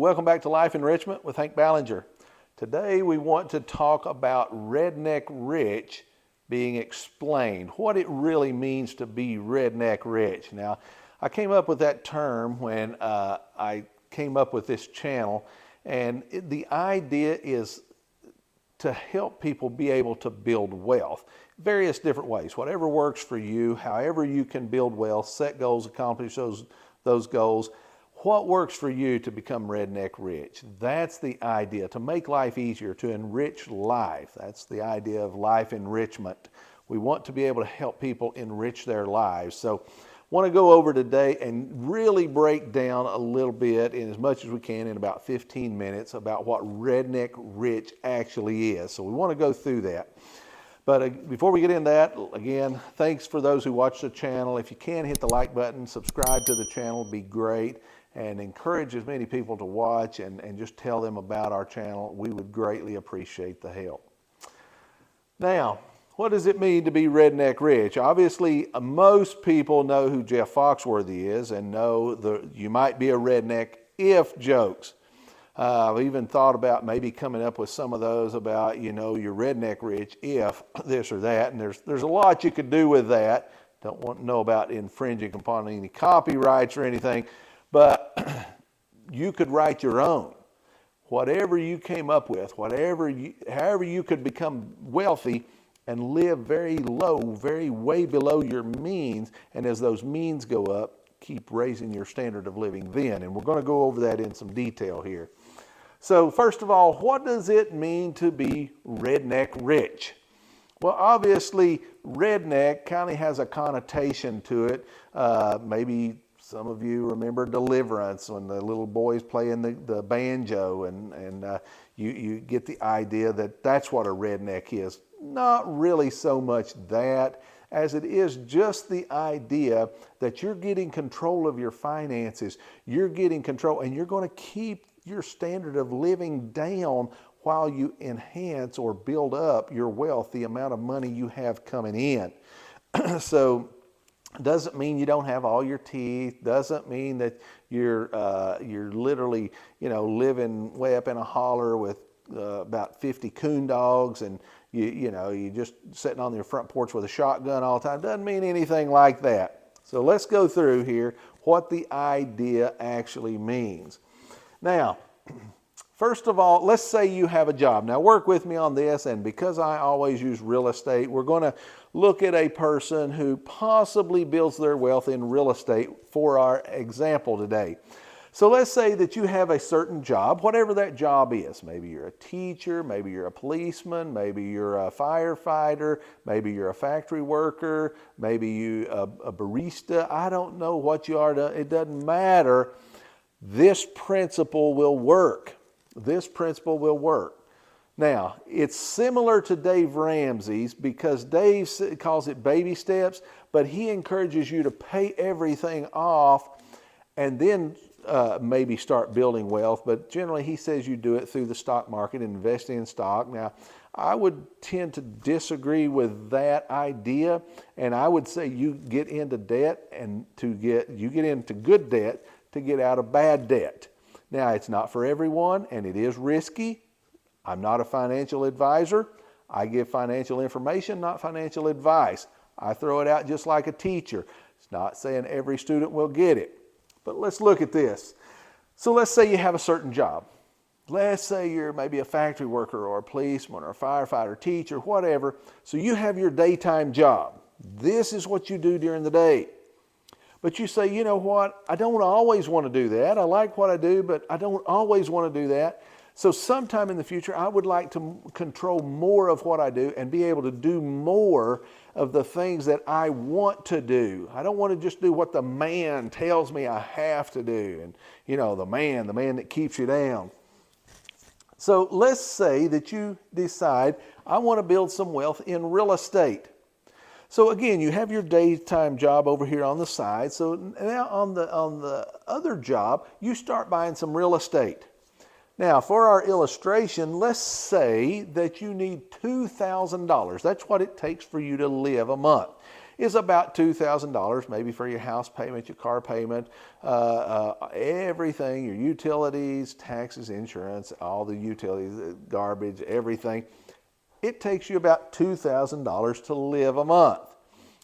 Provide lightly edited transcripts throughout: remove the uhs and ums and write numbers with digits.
welcome back to Life Enrichment with Hank Ballinger. Today we want to talk about Redneck Rich being explained, what it really means to be redneck rich. Now, I came up with that term when I came up with this channel, and the idea is to help people be able to build wealth various different ways, whatever works for you, however you can build wealth, set goals, accomplish those goals. What works for you to become redneck rich? That's the idea, to make life easier, to enrich life. That's the idea of life enrichment. We want to be able to help people enrich their lives. So I want to go over today and really break down a little bit, in as much as we can, in about 15 minutes, about what redneck rich actually is. So we want to go through that. But before we get into that, again, thanks for those who watch the channel. If you can, hit the like button, subscribe to the channel, would be great. And encourage as many people to watch and just tell them about our channel. We would greatly appreciate the help. Now, what does it mean to be redneck rich? Obviously, most people know who Jeff Foxworthy is and know you might be a redneck if jokes. I've even thought about maybe coming up with some of those about, you know, you're redneck rich if this or that. And there's a lot you could do with that. Don't want to know about infringing upon any copyrights or anything. But you could write your own. Whatever you came up with, however you could become wealthy and live very low, way below your means, and as those means go up, keep raising your standard of living then. And we're going to go over that in some detail here. So first of all, what does it mean to be redneck rich? Well, obviously, redneck kind of has a connotation to it. Maybe some of you remember Deliverance, when the little boys playing the banjo, and you get the idea that that's what a redneck is. Not really so much that, as it is just the idea that you're getting control of your finances, you're getting control, and you're going to keep your standard of living down while you enhance or build up your wealth, the amount of money you have coming in. So doesn't mean you don't have all your teeth, doesn't mean that you're literally, you know, living way up in a holler with about 50 coon dogs, and you just sitting on your front porch with a shotgun all the time. Doesn't mean anything like that. So let's go through here what the idea actually means. Now, first of all, let's say you have a job. Now, work with me on this, and because I always use real estate, we're going to look at a person who possibly builds their wealth in real estate for our example today. So let's say that you have a certain job, whatever that job is. Maybe you're a teacher, maybe you're a policeman, maybe you're a firefighter, maybe you're a factory worker, maybe you're a barista. I don't know what you are. It doesn't matter. This principle will work. This principle will work. Now, it's similar to Dave Ramsey's, because Dave calls it baby steps, but he encourages you to pay everything off and then maybe start building wealth. But generally, he says you do it through the stock market, investing in stock. Now, I would tend to disagree with that idea, and I would say you get into debt, and you get into good debt to get out of bad debt. Now, it's not for everyone, and it is risky. I'm not a financial advisor. I give financial information, not financial advice. I throw it out just like a teacher. It's not saying every student will get it. But let's look at this. So let's say you have a certain job. Let's say you're maybe a factory worker or a policeman or a firefighter, teacher, whatever. So you have your daytime job. This is what you do during the day. But you say, you know what, I don't always want to do that. I like what I do, but I don't always want to do that. So sometime in the future, I would like to control more of what I do and be able to do more of the things that I want to do. I don't want to just do what the man tells me I have to do. And, you know, the man that keeps you down. So let's say that you decide, I want to build some wealth in real estate. So again, you have your daytime job over here on the side. So now on the other job, you start buying some real estate. Now, for our illustration, let's say that you need $2,000. That's what it takes for you to live a month. is about $2,000, maybe for your house payment, your car payment, everything, your utilities, taxes, insurance, all the utilities, garbage, everything. It takes you about $2,000 to live a month.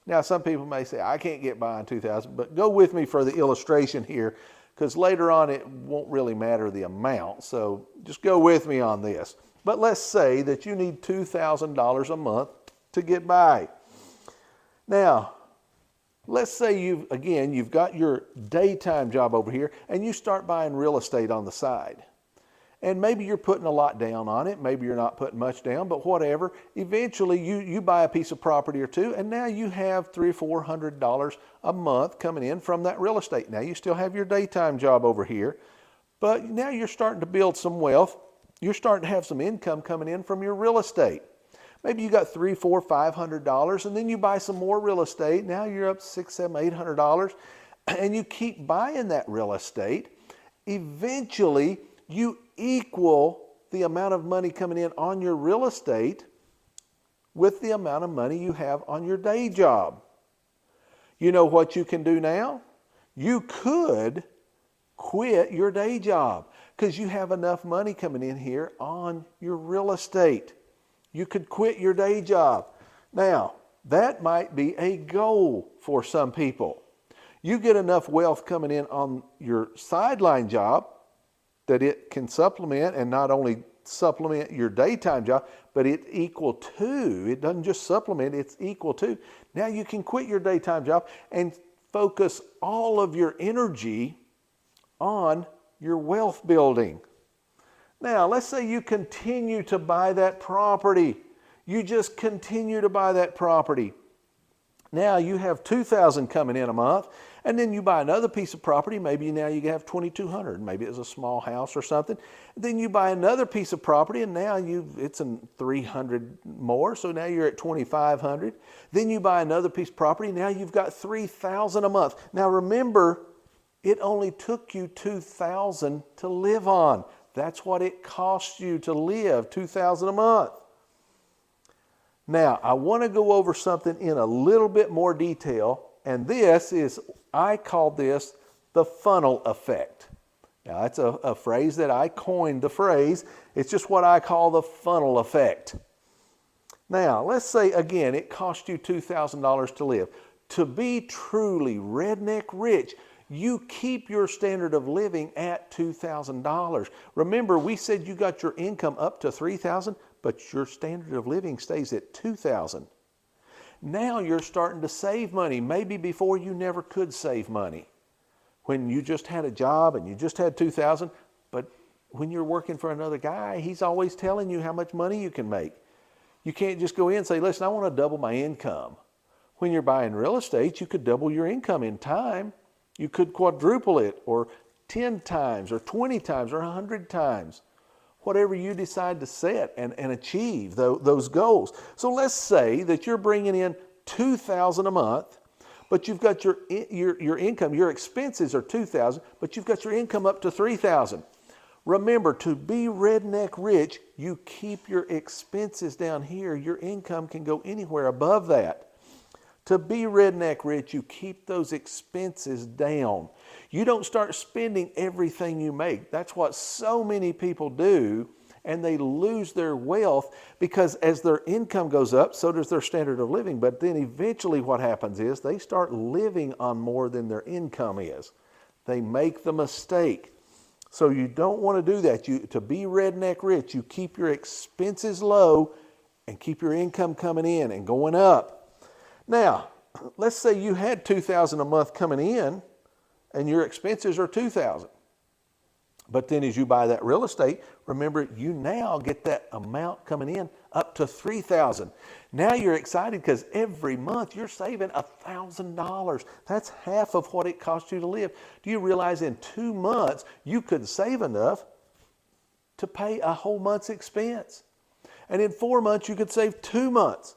Now, some people may say, I can't get by on $2,000, but go with me for the illustration here, because later on it won't really matter the amount. So just go with me on this. But let's say that you need $2,000 a month to get by. Now, let's say you've got your daytime job over here, and you start buying real estate on the side. And maybe you're putting a lot down on it. Maybe you're not putting much down, but whatever. Eventually, you buy a piece of property or two, and now you have $300 or $400 a month coming in from that real estate. Now, you still have your daytime job over here, but now you're starting to build some wealth. You're starting to have some income coming in from your real estate. Maybe you got $300, $400, $500, and then you buy some more real estate. Now you're up $600, $700, $800, and you keep buying that real estate. Eventually, you equal the amount of money coming in on your real estate with the amount of money you have on your day job. You know what you can do now? You could quit your day job because you have enough money coming in here on your real estate. You could quit your day job. Now, that might be a goal for some people. You get enough wealth coming in on your sideline job that it can supplement, and not only supplement your daytime job, but it's equal to, it doesn't just supplement, it's equal to. Now you can quit your daytime job and focus all of your energy on your wealth building. Now, let's say you continue to buy that property. You just continue to buy that property. Now you have $2,000 coming in a month, and then you buy another piece of property. Maybe now you have $2,200. Maybe it's a small house or something. Then you buy another piece of property, and now it's $300 more. So now you're at $2,500. Then you buy another piece of property. Now you've got $3,000 a month. Now remember, it only took you $2,000 to live on. That's what it costs you to live, $2,000 a month. Now, I want to go over something in a little bit more detail, and I call this the funnel effect. Now, that's a phrase that I coined the phrase. It's just what I call the funnel effect. Now, let's say, again, it cost you $2,000 to live. To be truly redneck rich, you keep your standard of living at $2,000. Remember, we said you got your income up to $3,000, but your standard of living stays at $2,000. Now you're starting to save money. Maybe before you never could save money. When you just had a job and you just had $2,000, but when you're working for another guy, he's always telling you how much money you can make. You can't just go in and say, listen, I want to double my income. When you're buying real estate, you could double your income in time. You could quadruple it, or 10 times, or 20 times, or 100 times. Whatever you decide to set and achieve those goals. So let's say that you're bringing in $2,000 a month, but you've got your income, your expenses are $2,000, but you've got your income up to $3,000. Remember, to be redneck rich, you keep your expenses down here. Your income can go anywhere above that. To be redneck rich, you keep those expenses down. You don't start spending everything you make. That's what so many people do, and they lose their wealth because as their income goes up, so does their standard of living. But then eventually what happens is they start living on more than their income is. They make the mistake. So you don't want to do that. To be redneck rich, you keep your expenses low and keep your income coming in and going up. Now, let's say you had $2,000 a month coming in and your expenses are $2,000. But then as you buy that real estate, remember, you now get that amount coming in up to $3,000. Now you're excited because every month you're saving $1,000. That's half of what it costs you to live. Do you realize in 2 months you could save enough to pay a whole month's expense? And in 4 months you could save 2 months.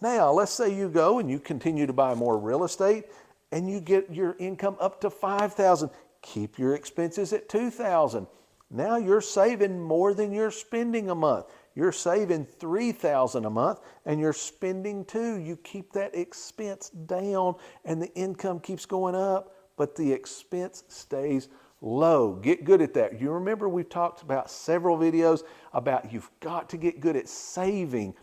Now, let's say you go and you continue to buy more real estate and you get your income up to $5,000. Keep your expenses at $2,000. Now you're saving more than you're spending a month. you're saving $3,000 a month and you're spending $2,000. You keep that expense down and the income keeps going up, but the expense stays low. Get good at that. You remember we've talked about several videos about you've got to get good at saving,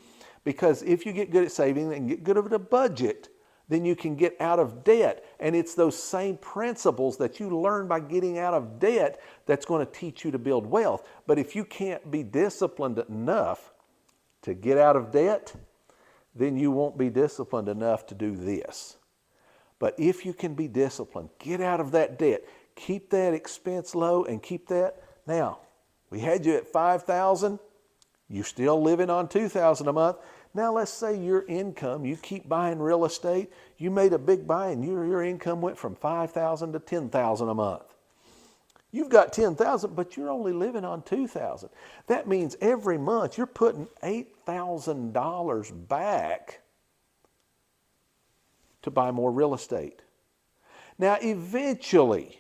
because if you get good at saving and get good at a budget, then you can get out of debt. And it's those same principles that you learn by getting out of debt that's going to teach you to build wealth. But if you can't be disciplined enough to get out of debt, then you won't be disciplined enough to do this. But if you can be disciplined, get out of that debt, keep that expense low and keep that. Now, we had you at $5,000. You're still living on $2,000 a month. Now let's say your income, you keep buying real estate, you made a big buy and your income went from $5,000 to $10,000 a month. You've got $10,000, but you're only living on $2,000. That means every month you're putting $8,000 back to buy more real estate. Now eventually,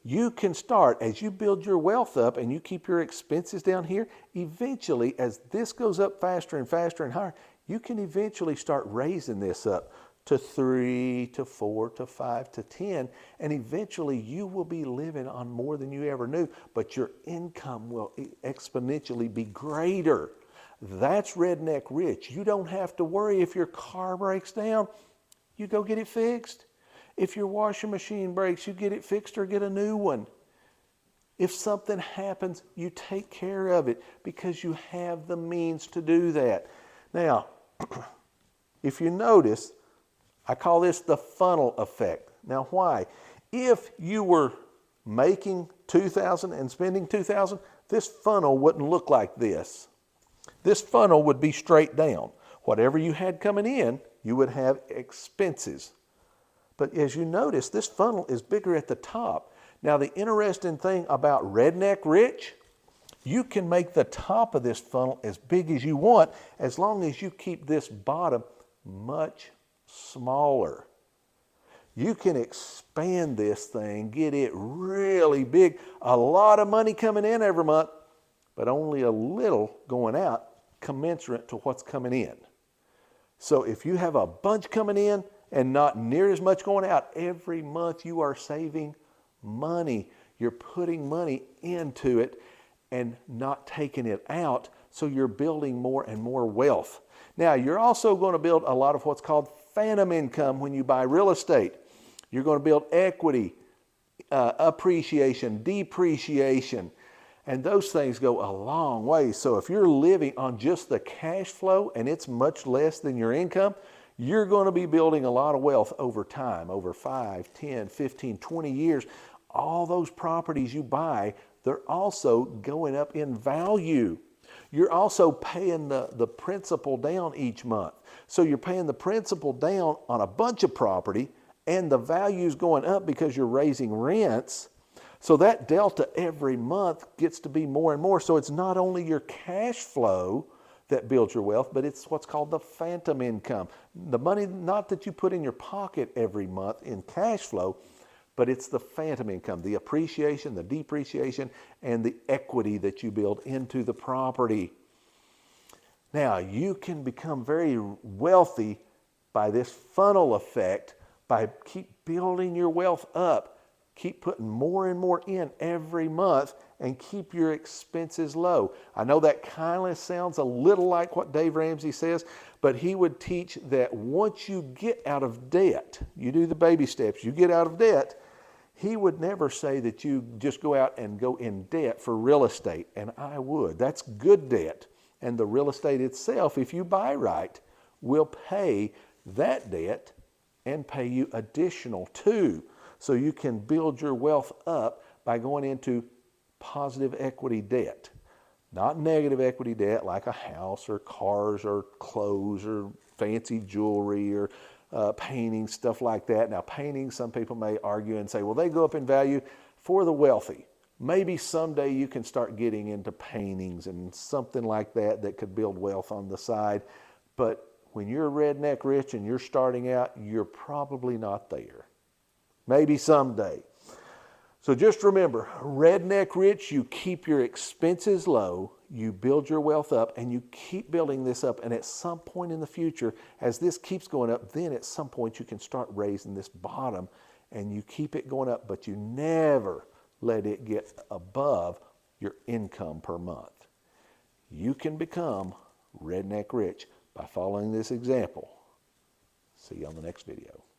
you can start, as you build your wealth up and you keep your expenses down here, eventually, as this goes up faster and faster and higher, you can eventually start raising this up to 3, to 4, to 5, to 10, and eventually you will be living on more than you ever knew, but your income will exponentially be greater. That's Redneck Rich. You don't have to worry if your car breaks down. You go get it fixed. If your washing machine breaks, you get it fixed or get a new one. If something happens, you take care of it because you have the means to do that. Now, if you notice, I call this the funnel effect. Now, why? If you were making $2,000 and spending $2,000, this funnel wouldn't look like this. This funnel would be straight down. Whatever you had coming in, you would have expenses. But as you notice, this funnel is bigger at the top. Now, the interesting thing about Redneck Rich, you can make the top of this funnel as big as you want as long as you keep this bottom much smaller. You can expand this thing, get it really big, a lot of money coming in every month, but only a little going out commensurate to what's coming in. So if you have a bunch coming in and not near as much going out, every month you are saving money. You're putting money into it and not taking it out, so you're building more and more wealth. Now, you're also going to build a lot of what's called phantom income when you buy real estate. You're going to build equity, appreciation, depreciation, and those things go a long way. So if you're living on just the cash flow and it's much less than your income, you're going to be building a lot of wealth over time, over 5, 10, 15, 20 years. All those properties you buy, they're also going up in value. You're also paying the principal down each month. So you're paying the principal down on a bunch of property, and the value's going up because you're raising rents. So that delta every month gets to be more and more. So it's not only your cash flow that builds your wealth, but it's what's called the phantom income. The money not that you put in your pocket every month in cash flow, but it's the phantom income, the appreciation, the depreciation, and the equity that you build into the property. Now, you can become very wealthy by this funnel effect, by keep building your wealth up, keep putting more and more in every month, and keep your expenses low. I know that kind of sounds a little like what Dave Ramsey says, but he would teach that once you get out of debt, you do the baby steps, you get out of debt, he would never say that you just go out and go in debt for real estate, and I would. That's good debt. And the real estate itself, if you buy right, will pay that debt and pay you additional too. So you can build your wealth up by going into positive equity debt, not negative equity debt like a house or cars or clothes or fancy jewelry or paintings, stuff like that. Now, paintings, some people may argue and say, well, they go up in value for the wealthy. Maybe someday you can start getting into paintings and something like that that could build wealth on the side. But when you're redneck rich and you're starting out, you're probably not there. Maybe someday. So just remember, redneck rich, you keep your expenses low, you build your wealth up and you keep building this up. And at some point in the future, as this keeps going up, then at some point you can start raising this bottom and you keep it going up, but you never let it get above your income per month. You can become redneck rich by following this example. See you on the next video.